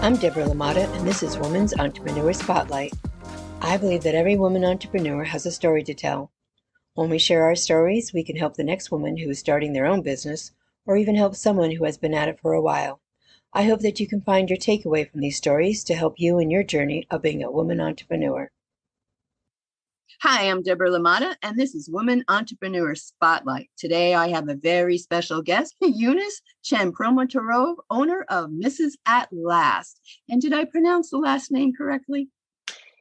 I'm Deborah Lamata, and this is Women's Entrepreneur Spotlight. I believe that every woman entrepreneur has a story to tell. When we share our stories, we can help the next woman who is starting their own business, or even help someone who has been at it for a while. I hope that you can find your takeaway from these stories to help you in your journey of being a woman entrepreneur. Hi, I'm Deborah Lamata, and this is Women Entrepreneur Spotlight. Today, I have a very special guest, Eunice Chen-Promotorov, owner of Mrs. At Last. And did I pronounce the last name correctly?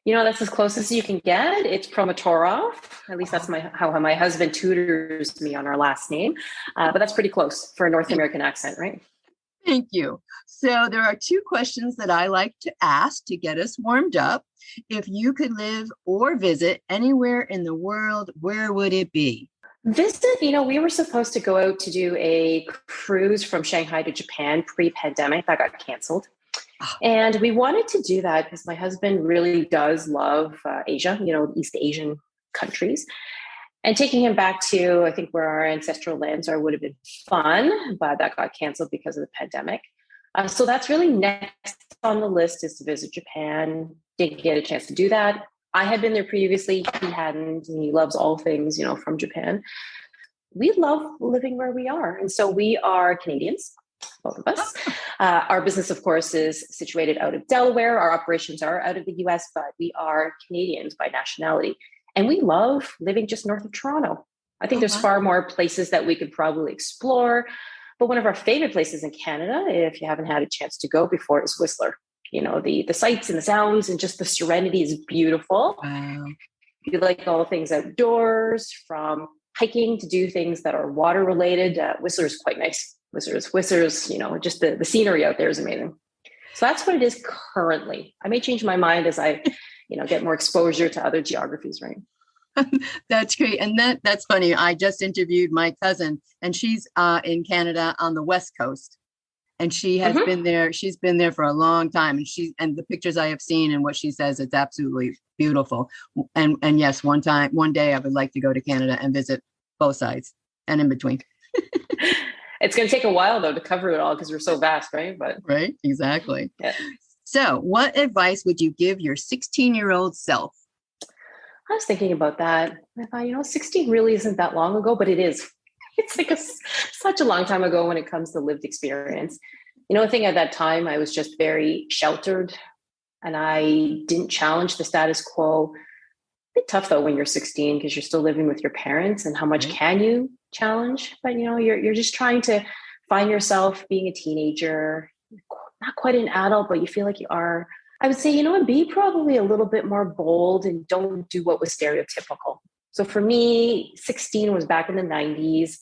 You know, that's as close as you can get. It's Promotorov. At least that's how my husband tutors me on our last name. But that's pretty close for a North American accent, right? Thank you. So there are two questions that I like to ask to get us warmed up. If you could live or visit anywhere in the world, where would it be? Visit, we were supposed to go out to do a cruise from Shanghai to Japan pre-pandemic. That got canceled. And we wanted to do that because my husband really does love Asia, East Asian countries. And taking him back to, I think, where our ancestral lands are would have been fun, but that got canceled because of the pandemic. So that's really next on the list is to visit Japan. Didn't get a chance to do that. I had been there previously. He hadn't, and he loves all things, from Japan. We love living where we are. And so we are Canadians, both of us. Our business, of course, is situated out of Delaware. Our operations are out of the US, but we are Canadians by nationality. And we love living just north of Toronto. I think there's far more places that we could probably explore. But one of our favorite places in Canada, if you haven't had a chance to go before, is Whistler. The sights and the sounds and just the serenity is beautiful. Wow. If you like all things outdoors, from hiking to do things that are water related, Whistler is quite nice. Whistler's, just the scenery out there is amazing. So that's what it is currently. I may change my mind as I get more exposure to other geographies, right? That's great. And that's funny. I just interviewed my cousin, and she's in Canada on the West Coast. And she has been there. She's been there for a long time. And the pictures I have seen and what she says, it's absolutely beautiful. And yes, one day I would like to go to Canada and visit both sides and in between. It's going to take a while, though, to cover it all because we're so vast, right? Right, exactly. Yeah. So what advice would you give your 16-year-old self? I was thinking about that. I thought, 16 really isn't that long ago, but it is. It's like such a long time ago when it comes to lived experience. I think at that time I was just very sheltered and I didn't challenge the status quo. A bit tough though when you're 16 because you're still living with your parents, and how much can you challenge? But you're just trying to find yourself being a teenager, not quite an adult, but you feel like you are. I would say, be probably a little bit more bold and don't do what was stereotypical. So for me, 16 was back in the 90s.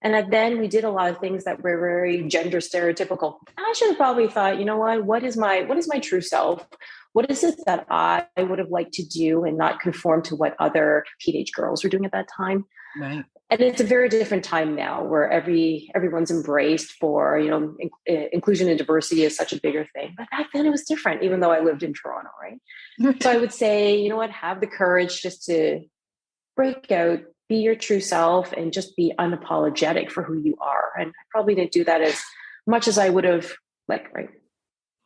And then we did a lot of things that were very gender stereotypical. I should have probably thought, what is my true self? What is it that I would have liked to do and not conform to what other teenage girls were doing at that time? Right. And it's a very different time now where everyone's embraced for, inclusion and diversity is such a bigger thing. But back then it was different, even though I lived in Toronto, right? So I would say, have the courage just to break out, be your true self, and just be unapologetic for who you are. And I probably didn't do that as much as I would have liked, right?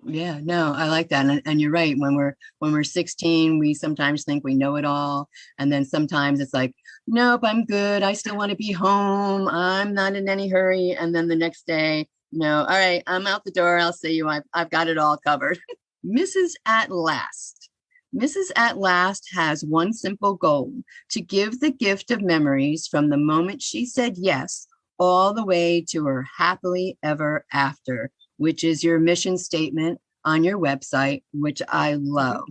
Yeah, no, I like that. And you're right. When we're 16, we sometimes think we know it all. And then sometimes it's like, nope, I'm good. I still want to be home. I'm not in any hurry. And then the next day, all right, I'm out the door. I'll see you. I've got it all covered. Mrs. At Last. Mrs. At Last has one simple goal: to give the gift of memories from the moment she said yes all the way to her happily ever after, which is your mission statement on your website, which I love.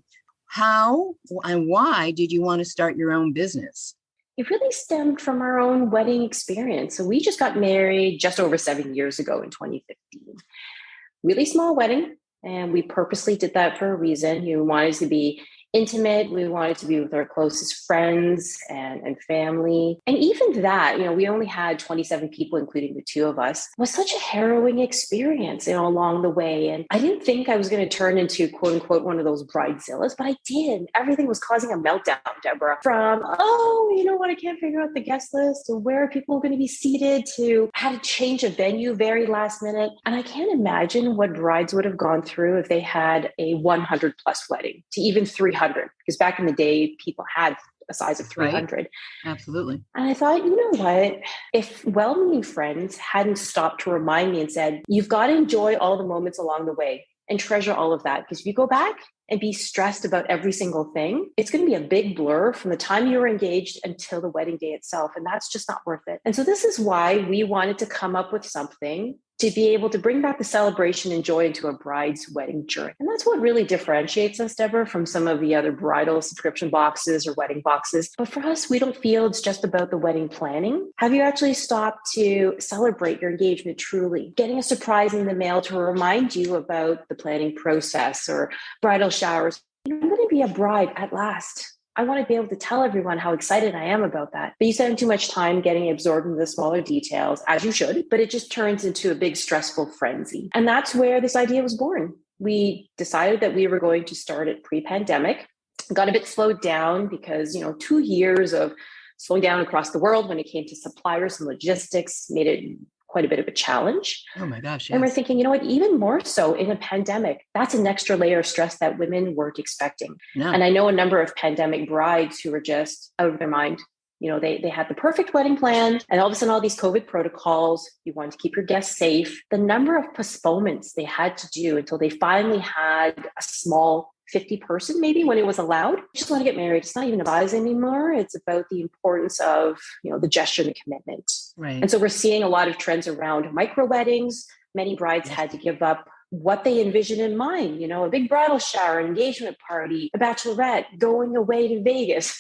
How and why did you want to start your own business? It really stemmed from our own wedding experience. So we just got married just over 7 years ago in 2015. Really small wedding. And we purposely did that for a reason. You wanted to be intimate. We wanted to be with our closest friends and family. And even that, we only had 27 people, including the two of us, was such a harrowing experience, along the way. And I didn't think I was going to turn into quote unquote one of those bridezillas, but I did. Everything was causing a meltdown, Deborah, from, I can't figure out the guest list, to where people are going to be seated, to how to change a venue very last minute. And I can't imagine what brides would have gone through if they had a 100 plus wedding, to even 300, because back in the day, people had a size of 300. Right. Absolutely. And I thought, you know what? If well-meaning friends hadn't stopped to remind me and said, you've got to enjoy all the moments along the way and treasure all of that. Because if you go back and be stressed about every single thing, it's going to be a big blur from the time you were engaged until the wedding day itself. And that's just not worth it. And so this is why we wanted to come up with something to be able to bring back the celebration and joy into a bride's wedding journey. And that's what really differentiates us, Deborah, from some of the other bridal subscription boxes or wedding boxes. But for us, we don't feel it's just about the wedding planning. Have you actually stopped to celebrate your engagement truly? Getting a surprise in the mail to remind you about the planning process, or bridal showers. I'm going to be a bride at last. I want to be able to tell everyone how excited I am about that. But you spend too much time getting absorbed in the smaller details, as you should, but it just turns into a big stressful frenzy. And that's where this idea was born. We decided that we were going to start it pre-pandemic, got a bit slowed down because, 2 years of slowing down across the world when it came to suppliers and logistics made it quite a bit of a challenge. Oh my gosh. Yes. And we're thinking, even more so in a pandemic, that's an extra layer of stress that women weren't expecting. No. And I know a number of pandemic brides who were just out of their mind. They had the perfect wedding plan, and all of a sudden all these COVID protocols, you wanted to keep your guests safe. The number of postponements they had to do until they finally had a small 50 person, maybe, when it was allowed. Just want to get married. It's not even about us anymore. It's about the importance of, the gesture and the commitment. Right. And so we're seeing a lot of trends around micro weddings. Many brides had to give up what they envisioned in mind, a big bridal shower, an engagement party, a bachelorette, going away to Vegas.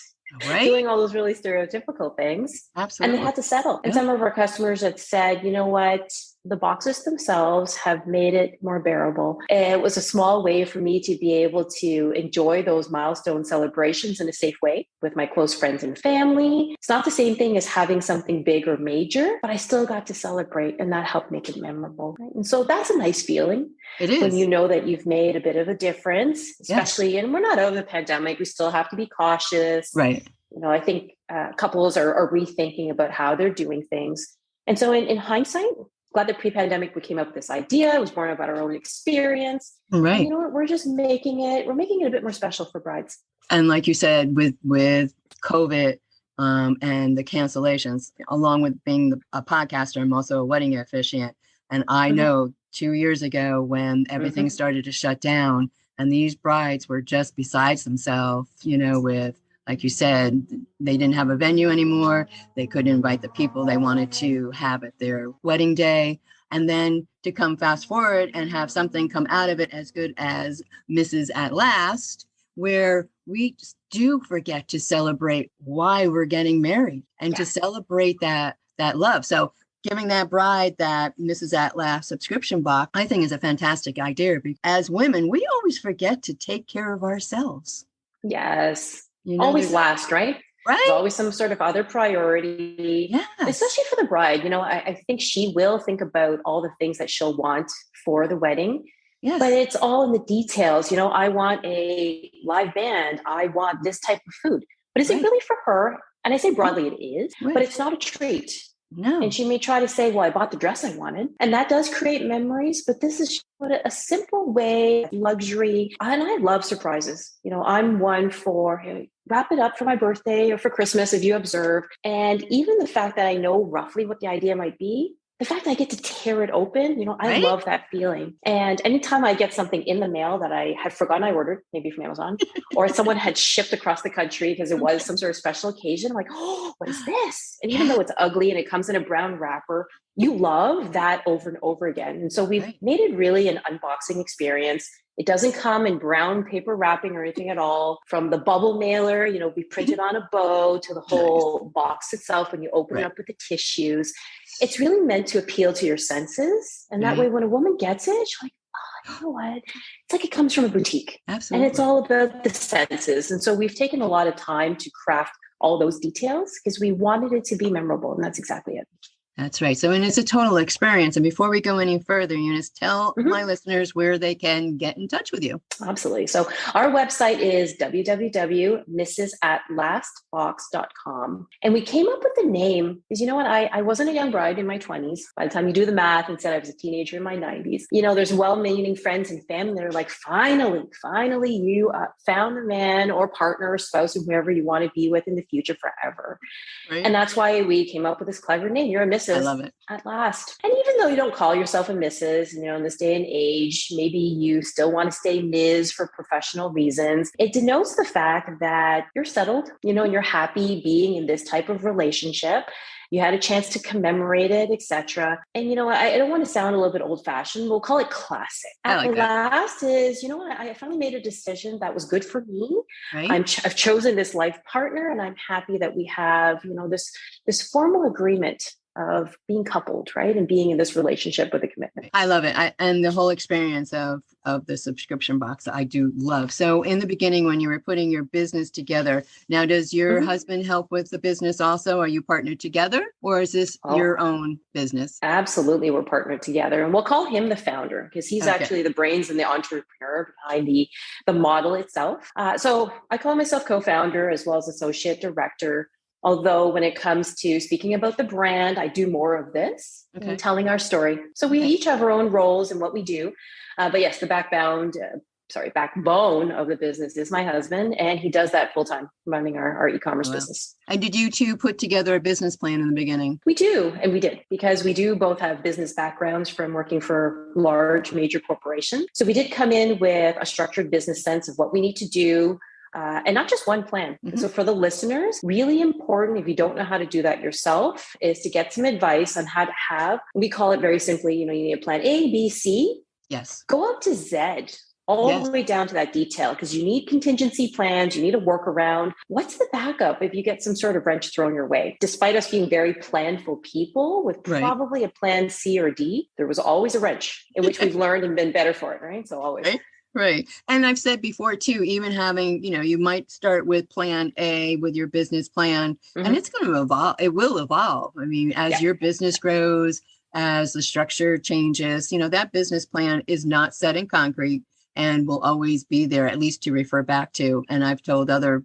Right. Doing all those really stereotypical things. Absolutely. And they had to settle. And some of our customers had said, you know what? The boxes themselves have made it more bearable. And it was a small way for me to be able to enjoy those milestone celebrations in a safe way with my close friends and family. It's not the same thing as having something big or major, but I still got to celebrate, and that helped make it memorable. Right? And so that's a nice feeling. It is. When you know that you've made a bit of a difference, especially, and we're not out of the pandemic, we still have to be cautious. Right. I think couples are rethinking about how they're doing things. And so in hindsight, glad that pre-pandemic we came up with this idea. It was born about our own experience. Right. And you know what? We're making it a bit more special for brides. And like you said, with COVID and the cancellations, along with being a podcaster, I'm also a wedding officiant. And I know 2 years ago when everything started to shut down and these brides were just besides themselves, with, like you said, they didn't have a venue anymore. They couldn't invite the people they wanted to have at their wedding day. And then to come fast forward and have something come out of it as good as Mrs. At Last, where we just do forget to celebrate why we're getting married and to celebrate that love. So giving that bride that Mrs. At Last subscription box, I think is a fantastic idea. Because as women, we always forget to take care of ourselves. Yes. Always last, right? Right. There's always some sort of other priority, especially for the bride. I think she will think about all the things that she'll want for the wedding. Yes. But it's all in the details. I want a live band. I want this type of food. But is it really for her? And I say broadly it is, but it's not a treat. No. And she may try to say, well, I bought the dress I wanted. And that does create memories, but this is a simple way, luxury. And I love surprises. I'm one for wrap it up for my birthday or for Christmas, if you observe. And even the fact that I know roughly what the idea might be, the fact that I get to tear it open, I love that feeling. And anytime I get something in the mail that I had forgotten I ordered, maybe from Amazon, or someone had shipped across the country because it was some sort of special occasion, I'm like, oh, what is this? And even though it's ugly and it comes in a brown wrapper, you love that over and over again. And so we've made it really an unboxing experience. It doesn't come in brown paper wrapping or anything at all. From the bubble mailer, we printed on a bow, to the whole box itself when you open it up with the tissues. It's really meant to appeal to your senses. And that way, when a woman gets it, she's like, oh, you know what? It's like it comes from a boutique. And it's Absolutely. all about the senses. And so we've taken a lot of time to craft all those details because we wanted it to be memorable. And that's exactly it. That's right. So, and it's a total experience. And before we go any further, Eunice, tell my Mhm. listeners where they can get in touch with you. Absolutely. So our website is www.mrsatLastbox.com. And we came up with the name because you know what? I wasn't a young bride in my 20s. By the time you do the math and said I was a teenager in my 90s, you know, there's well-meaning friends and family that are like, finally, you found the man or partner or spouse or whoever you want to be with in the future forever. Right. And that's why we came up with this clever name. You're a I Mrs. love it. at last. And even though you don't call yourself a Mrs., you know, in this day and age, maybe you still want to stay Ms. for professional reasons. It denotes the fact that you're settled, you know, and you're happy being in this type of relationship. You had a chance to commemorate it, etc. And you know, I don't want to sound a little bit old-fashioned. We'll call it classic. I At like that. last is, you know what? I finally made a decision that was good for me. Right. I've chosen this life partner, and I'm happy that we have, you know, this formal agreement of being coupled, right, and being in this relationship with a commitment. I love it. And the whole experience of the subscription box, I do love. So in the beginning, when you were putting your business together, now does your husband help with the business also? Are you partnered together, or is this your own business? Absolutely, we're partnered together, and we'll call him the founder because he's actually the brains and the entrepreneur behind the model itself. So I call myself co-founder as well as associate director. Although when it comes to speaking about the brand, I do more of this and telling our story. So we each have our own roles in what we do. But yes, the backbone of the business is my husband, and he does that full time, running our e-commerce business. And did you two put together a business plan in the beginning? We do, and we did, because we do both have business backgrounds from working for large, major corporations. So we did come in with a structured business sense of what we need to do. And not just one plan. So for the listeners, really important, if you don't know how to do that yourself, is to get some advice on how to have, we call it very simply, you know, you need a plan A, B, C. Yes. Go up to Z, all the way down to that detail, because you need contingency plans, you need a workaround. What's the backup if you get some sort of wrench thrown your way? Despite us being very planful people with probably a plan C or D, there was always a wrench in which we've learned and been better for it, right? So always. Right. And I've said before too, even having, you know, you might start with plan A with your business plan, and it's going to evolve. It will evolve. I mean, as your business grows, as the structure changes, you know, that business plan is not set in concrete and will always be there, at least to refer back to. And I've told other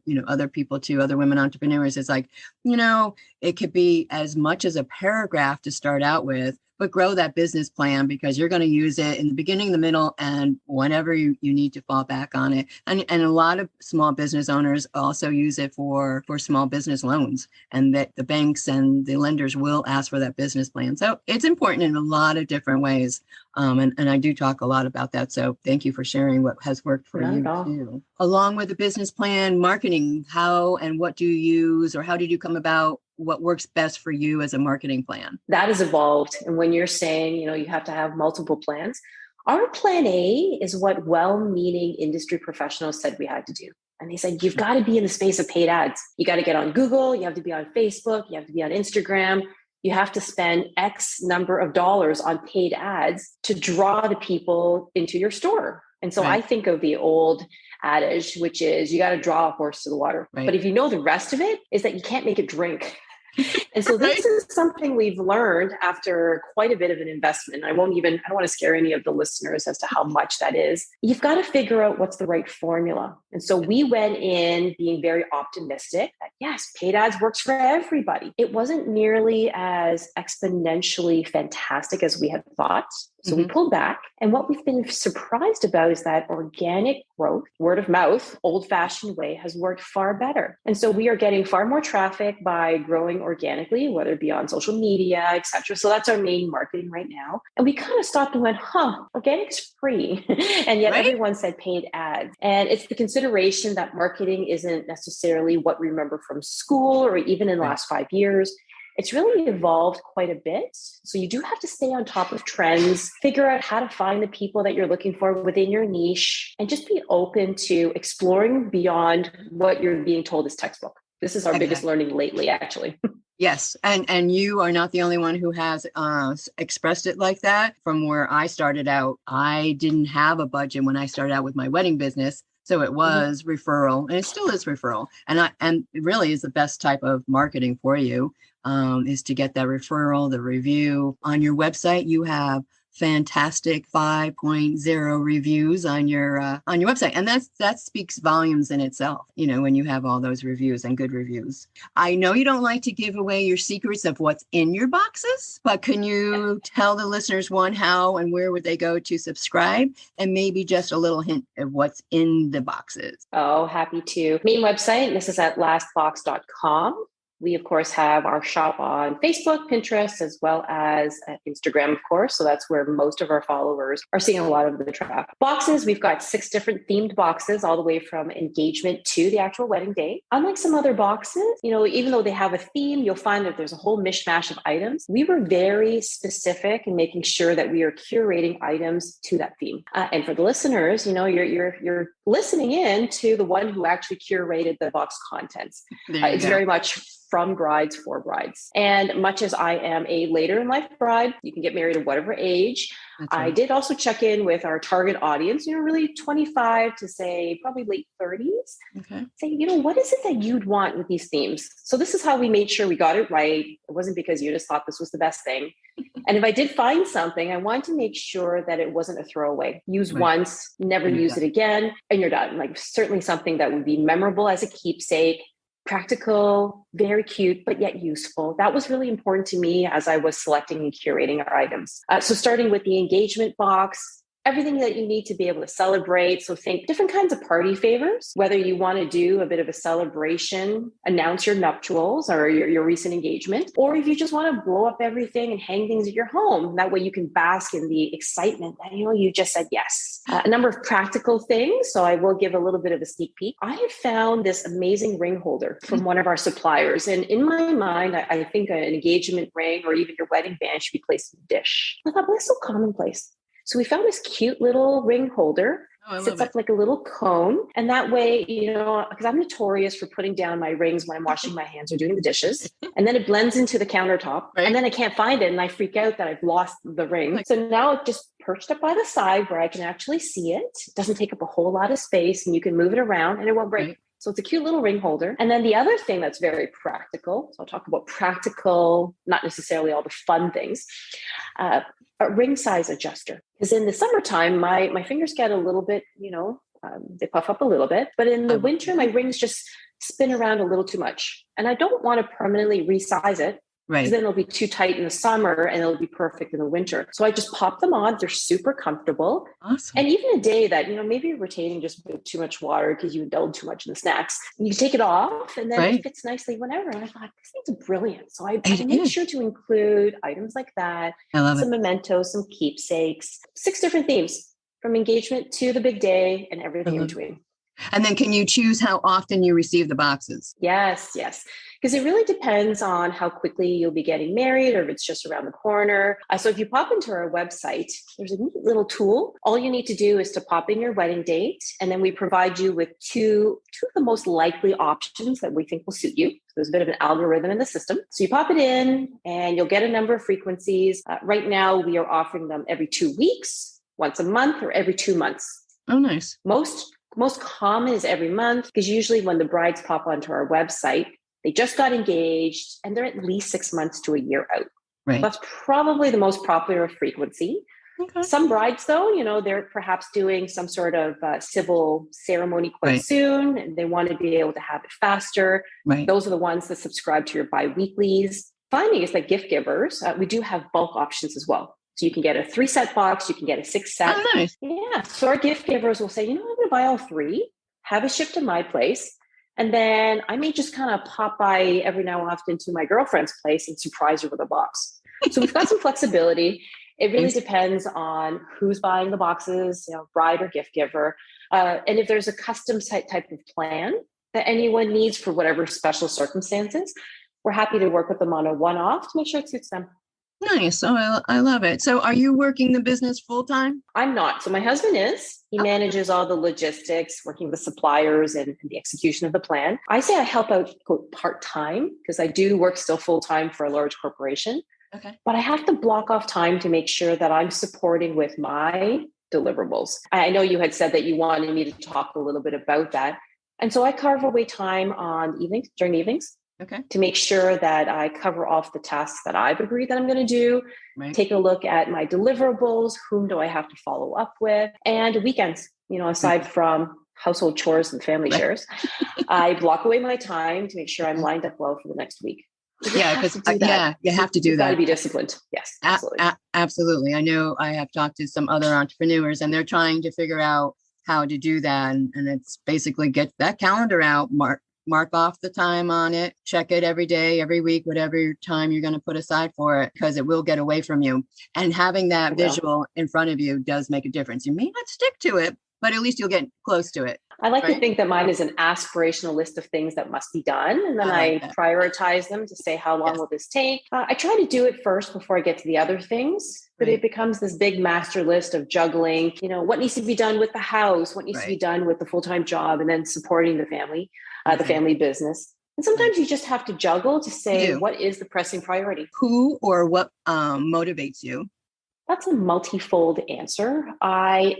people too, other women entrepreneurs, it's like, you know, it could be as much as a paragraph to start out with, but grow that business plan because you're going to use it in the beginning, the middle, and whenever you need to fall back on it. And a lot of small business owners also use it for small business loans, and that the banks and the lenders will ask for that business plan. So it's important in a lot of different ways. And I do talk a lot about that. So thank you for sharing what has worked for you too. Along with the business plan, marketing, how and what do you use, or how did you come about what works best for you as a marketing plan? That has evolved. And when you're saying, you know, you have to have multiple plans, our plan A is what well-meaning industry professionals said we had to do. And they said, you've got to be in the space of paid ads. You got to get on Google. You have to be on Facebook. You have to be on Instagram. You have to spend X number of dollars on paid ads to draw the people into your store. And so I think of the old adage, which is you got to draw a horse to the water. But if you know the rest of it is that you can't make it drink. And so this is something we've learned after quite a bit of an investment. I don't want to scare any of the listeners as to how much that is. You've got to figure out what's the right formula. And so we went in being very optimistic that yes, paid ads works for everybody. It wasn't nearly as exponentially fantastic as we had thought. So we pulled back. And what we've been surprised about is that organic growth, word of mouth, old-fashioned way has worked far better. And so we are getting far more traffic by growing organically, whether it be on social media, et cetera. So that's our main marketing right now. And we kind of stopped and went, organic's free. And yet everyone said paid ads. And it's the consideration that marketing isn't necessarily what we remember from school or even in the last 5 years. It's really evolved quite a bit. So you do have to stay on top of trends, figure out how to find the people that you're looking for within your niche, and just be open to exploring beyond what you're being told is textbook. This is our biggest learning lately, actually. Yes, and you are not the only one who has expressed it like that. From where I started out, I didn't have a budget when I started out with my wedding business, so it Mhm. was referral, and it still is referral. And it really is the best type of marketing for you, is to get that referral, the review on your website. You have fantastic 5.0 reviews on your website, and that speaks volumes in itself. You know, when you have all those reviews and good reviews. I know you don't like to give away your secrets of what's in your boxes, but can you tell the listeners, one, how and where would they go to subscribe, and maybe just a little hint of what's in the boxes? Oh, happy to. Main website, this is at lastbox.com. We, of course, have our shop on Facebook, Pinterest, as well as Instagram, of course. So that's where most of our followers are seeing a lot of the traffic. Boxes, we've got 6 different themed boxes, all the way from engagement to the actual wedding day. Unlike some other boxes, you know, even though they have a theme, you'll find that there's a whole mishmash of items. We were very specific in making sure that we are curating items to that theme. And for the listeners, you know, you're listening in to the one who actually curated the box contents. It's very much from brides for brides. And much as I am a later in life bride, you can get married at whatever age. That's I right. did also check in with our target audience, you know, really 25 to say probably late 30s. Okay. Say, you know, what is it that you'd want with these themes? So this is how we made sure we got it right. It wasn't because Eunice thought this was the best thing. And if I did find something, I wanted to make sure that it wasn't a throwaway. Use Right. once, never And you're use it done. again, and you're done. Like certainly something that would be memorable as a keepsake, practical, very cute, but yet useful. That was really important to me as I was selecting and curating our items. So starting with the engagement box, everything that you need to be able to celebrate. So think different kinds of party favors, whether you want to do a bit of a celebration, announce your nuptials or your recent engagement, or if you just want to blow up everything and hang things at your home. That way you can bask in the excitement that, you know, you just said yes. A number of practical things. So I will give a little bit of a sneak peek. I have found this amazing ring holder from one of our suppliers. And in my mind, I think an engagement ring or even your wedding band should be placed in a dish. I thought, but that's so commonplace. So we found this cute little ring holder, Oh, I love sits it. up like a little cone. And that way, you know, because I'm notorious for putting down my rings when I'm washing my hands or doing the dishes. And then it blends into the countertop. Right. And then I can't find it. And I freak out that I've lost the ring. Like, So now it's just perched up by the side where I can actually see it. It doesn't take up a whole lot of space and you can move it around and it won't break. right. So it's a cute little ring holder. And then the other thing that's very practical, so I'll talk about practical, not necessarily all the fun things, a ring size adjuster. Because in the summertime, my fingers get a little bit, you know, they puff up a little bit. But in the winter, my rings just spin around a little too much. And I don't want to permanently resize it. Because Right. then it'll be too tight in the summer and it'll be perfect in the winter. So I just pop them on. They're super comfortable. Awesome. And even a day that, you know, maybe you're retaining just too much water because you indulge too much in the snacks, you can take it off and then Right. it fits nicely whenever. And I thought, these things are brilliant. So I It made is. sure to include items like that, I love some it. mementos, some keepsakes, 6 different themes from engagement to the big day and I everything in love it. between. And then can you choose how often you receive the boxes? Yes. Because it really depends on how quickly you'll be getting married or if it's just around the corner. So if you pop into our website, there's a neat little tool. All you need to do is to pop in your wedding date, and then we provide you with two of the most likely options that we think will suit you. So there's a bit of an algorithm in the system. So you pop it in and you'll get a number of frequencies. Right now, we are offering them every 2 weeks, once a month, or every 2 months. Oh, nice. Most common is every month, because usually when the brides pop onto our website, they just got engaged and they're at least 6 months to a year out. Right. That's probably the most popular frequency. Okay. Some brides, though, you know, they're perhaps doing some sort of civil ceremony quite Right. soon, and they want to be able to have it faster. Right. Those are the ones that subscribe to your bi-weeklies. Finding is that gift givers, we do have bulk options as well. So you can get a 3-set box, you can get a 6-set. Oh, nice. Yeah. So our gift givers will say, you know, I'm going to buy all 3, have it shipped to my place. And then I may just kind of pop by every now and often to my girlfriend's place and surprise her with a box. So we've got some flexibility. It really depends on who's buying the boxes, you know, bride or gift giver. And if there's a custom type of plan that anyone needs for whatever special circumstances, we're happy to work with them on a one-off to make sure it suits them. Nice. So I love it. So are you working the business full time? I'm not. So my husband is. He Oh, manages all the logistics, working with suppliers and the execution of the plan. I say I help out part-time because I do work still full-time for a large corporation. okay. But I have to block off time to make sure that I'm supporting with my deliverables. I know you had said that you wanted me to talk a little bit about that. And so I carve away time on evenings, during evenings, Okay. to make sure that I cover off the tasks that I've agreed that I'm going to do, Right. take a look at my deliverables, whom do I have to follow up with, and weekends, aside from household chores and family Right. shares, I block away my time to make sure I'm lined up well for the next week. Yeah, because you have to do You've that. got to be disciplined. Yes, absolutely. Absolutely. I know I have talked to some other entrepreneurs and they're trying to figure out how to do that. And it's basically get that calendar out, mark off the time on it, check it every day, every week, whatever time you're going to put aside for it, because it will get away from you. And having that visual in front of you does make a difference. You may not stick to it, but at least you'll get close to it. I like to think that mine is an aspirational list of things that must be done. And then I prioritize them to say, how long will this take? I try to do it first before I get to the other things. But it becomes this big master list of juggling, what needs to be done with the house, what needs to be done with the full-time job, and then supporting the family, the family business. And sometimes you just have to juggle to say, what is the pressing priority? Who or what motivates you? That's a multifold answer. I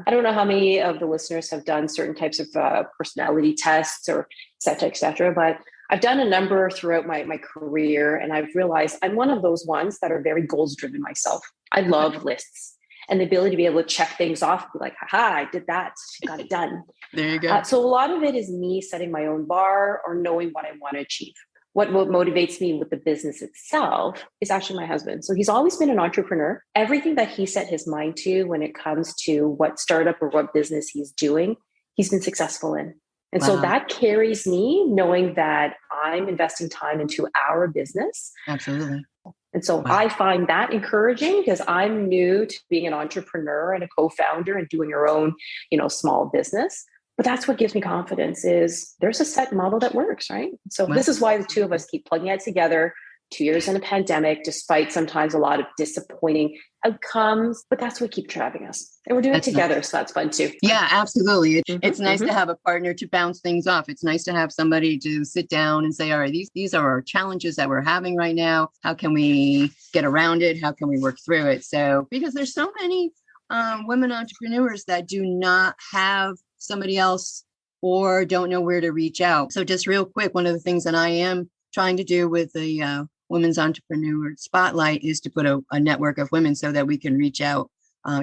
don't know how many of the listeners have done certain types of personality tests or et cetera, but I've done a number throughout my career, and I've realized I'm one of those ones that are very goals driven myself. I love lists and the ability to be able to check things off, be like, haha, I did that, got it done. There you go. So a lot of it is me setting my own bar or knowing what I want to achieve. What motivates me with the business itself is actually my husband. So he's always been an entrepreneur. Everything that he set his mind to when it comes to what startup or what business he's doing, he's been successful in. And so that carries me knowing that I'm investing time into our business. Absolutely. And so I find that encouraging because I'm new to being an entrepreneur and a co-founder and doing your own, small business. But that's what gives me confidence is there's a set model that works, right? So this is why the two of us keep plugging it together. 2 years in a pandemic, despite sometimes a lot of disappointing outcomes, but that's what keeps driving us. And we're doing it together, so that's fun too. Yeah, absolutely. It's nice to have a partner to bounce things off. It's nice to have somebody to sit down and say, all right, these are our challenges that we're having right now. How can we get around it? How can we work through it? So, because there's so many women entrepreneurs that do not have somebody else or don't know where to reach out. So just real quick, one of the things that I am trying to do with the Women's Entrepreneur Spotlight is to put a network of women so that we can reach out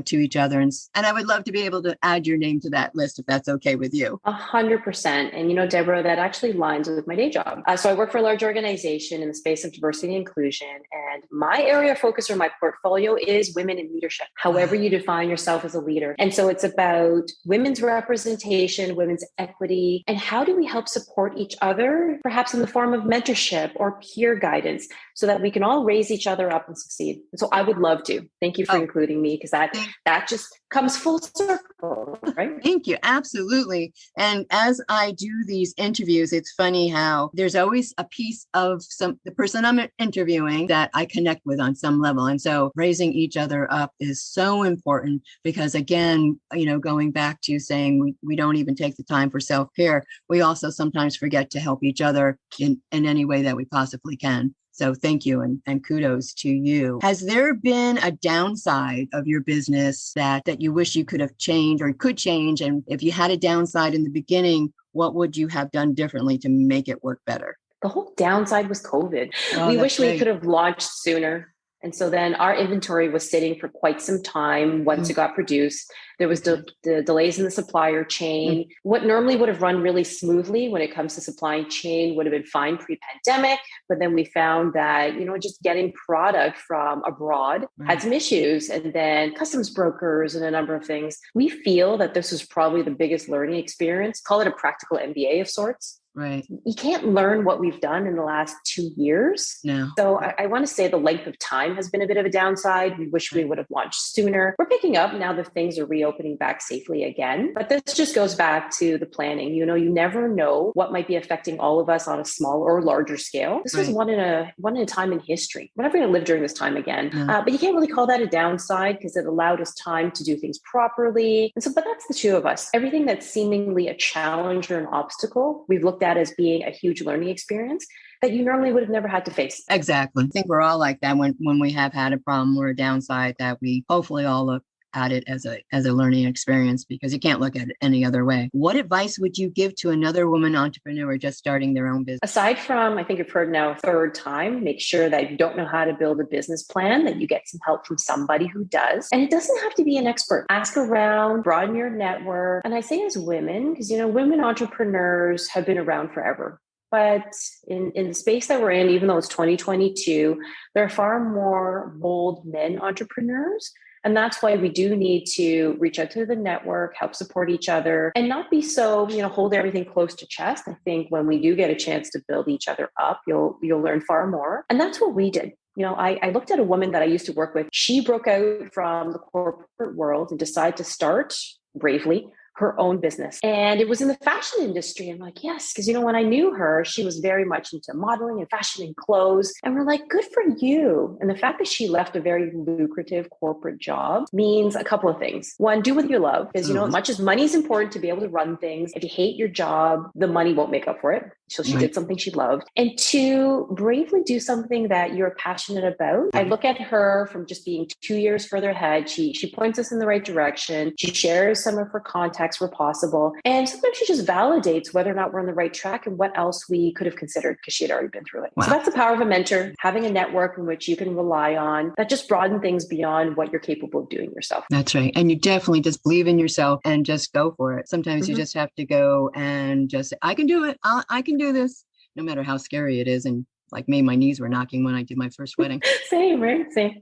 to each other. And I would love to be able to add your name to that list if that's okay with you. 100%. And Deborah, that actually aligns with my day job. So I work for a large organization in the space of diversity and inclusion. And my area of focus or my portfolio is women in leadership, however you define yourself as a leader. And so it's about women's representation, women's equity, and how do we help support each other, perhaps in the form of mentorship or peer guidance, so that we can all raise each other up and succeed. And so I would love to. Thank you for including me, because that just comes full circle, right? Thank you. Absolutely. And as I do these interviews, it's funny how there's always a piece of the person I'm interviewing that I connect with on some level. And so raising each other up is so important because, again, going back to saying we don't even take the time for self-care, we also sometimes forget to help each other in any way that we possibly can. So thank you and kudos to you. Has there been a downside of your business that you wish you could have changed or could change? And if you had a downside in the beginning, what would you have done differently to make it work better? The whole downside was COVID. Oh, we wish right. we could have launched sooner. And so then our inventory was sitting for quite some time once it got produced. There was the delays in the supplier chain. What normally would have run really smoothly when it comes to supply chain would have been fine pre-pandemic. But then we found that, just getting product from abroad had some issues. And then customs brokers and a number of things. We feel that this was probably the biggest learning experience. Call it a practical MBA of sorts. Right. You can't learn what we've done in the last 2 years. No. So I want to say the length of time has been a bit of a downside. We wish we would have launched sooner. We're picking up now that things are reopening reopening back safely again. But this just goes back to the planning. You know, you never know what might be affecting all of us on a small or larger scale. This was one in a time in history. We're never going to live during this time again. But you can't really call that a downside because it allowed us time to do things properly. And so, but that's the two of us. Everything that's seemingly a challenge or an obstacle, we've looked at as being a huge learning experience that you normally would have never had to face. Exactly. I think we're all like that when we have had a problem or a downside, that we hopefully all look at it as a learning experience, because you can't look at it any other way. What advice would you give to another woman entrepreneur just starting their own business? Aside from, I think you've heard now a third time, make sure that if you don't know how to build a business plan, that you get some help from somebody who does. And it doesn't have to be an expert. Ask around, broaden your network. And I say as women, because, you know, women entrepreneurs have been around forever. But in the space that we're in, even though it's 2022, there are far more bold men entrepreneurs. And that's why we do need to reach out to the network, help support each other, and not be so, you know, hold everything close to chest. I think when we do get a chance to build each other up, you'll learn far more. And that's what we did. You know, I looked at a woman that I used to work with. She broke out from the corporate world and decided to start bravely her own business. And it was in the fashion industry. I'm like, yes, because, you know, when I knew her, she was very much into modeling and fashion and clothes. And we're like, good for you. And the fact that she left a very lucrative corporate job means a couple of things. One, do what you love, because, you know, much as money is important to be able to run things, if you hate your job, the money won't make up for it. So she did something she loved. And two, bravely do something that you're passionate about. I look at her from just being 2 years further ahead. She points us in the right direction. She shares some of her contacts where possible. And sometimes she just validates whether or not we're on the right track and what else we could have considered, because she had already been through it. Wow. So that's the power of a mentor, having a network in which you can rely on that just broaden things beyond what you're capable of doing yourself. That's right. And you definitely just believe in yourself and just go for it. Sometimes you just have to go and just say, I can do it. I can do this, no matter how scary it is. And like me, my knees were knocking when I did my first wedding. Same, right? Same.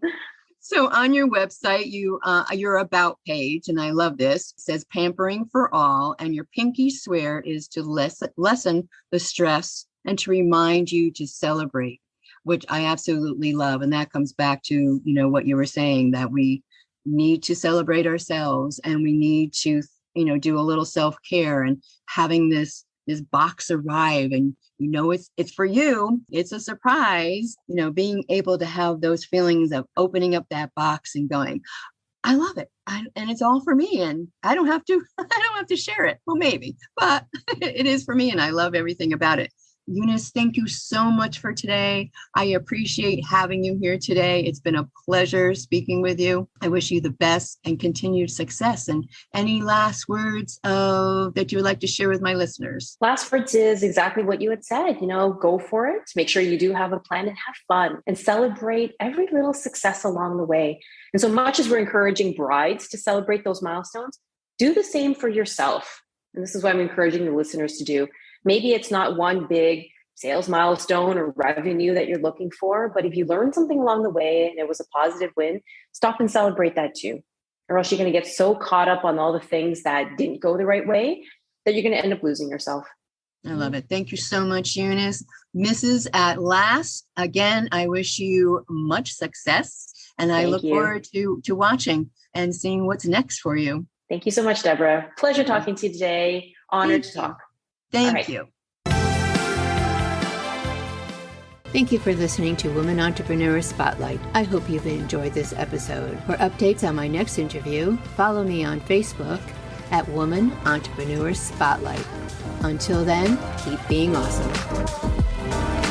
So on your website, your about page, and I love this, says pampering for all, and your pinky swear is to lessen the stress and to remind you to celebrate, which I absolutely love. And that comes back to, you know, what you were saying, that we need to celebrate ourselves and we need to, you know, do a little self-care, and having this box arrive, and you know it's for you, it's a surprise, you know, being able to have those feelings of opening up that box and going, I love it, and it's all for me, and I don't have to share it. Well, maybe, but it is for me, and I love everything about it. Eunice, thank you so much for today. I appreciate having you here today. It's been a pleasure speaking with you. I wish you the best and continued success. And any last words that you would like to share with my listeners? Last words is exactly what you had said. You know, go for it. Make sure you do have a plan and have fun and celebrate every little success along the way. And so much as we're encouraging brides to celebrate those milestones, do the same for yourself. And this is what I'm encouraging the listeners to do. Maybe it's not one big sales milestone or revenue that you're looking for, but if you learned something along the way and it was a positive win, stop and celebrate that too. Or else you're going to get so caught up on all the things that didn't go the right way that you're going to end up losing yourself. I love it. Thank you so much, Eunice. Mrs. At Last, again, I wish you much success, and I look forward to watching and seeing what's next for you. Thank you so much, Deborah. Pleasure talking to you today. Honored to talk. Thank you. Thank you for listening to Women Entrepreneur Spotlight. I hope you've enjoyed this episode. For updates on my next interview, follow me on Facebook at Woman Entrepreneur Spotlight. Until then, keep being awesome.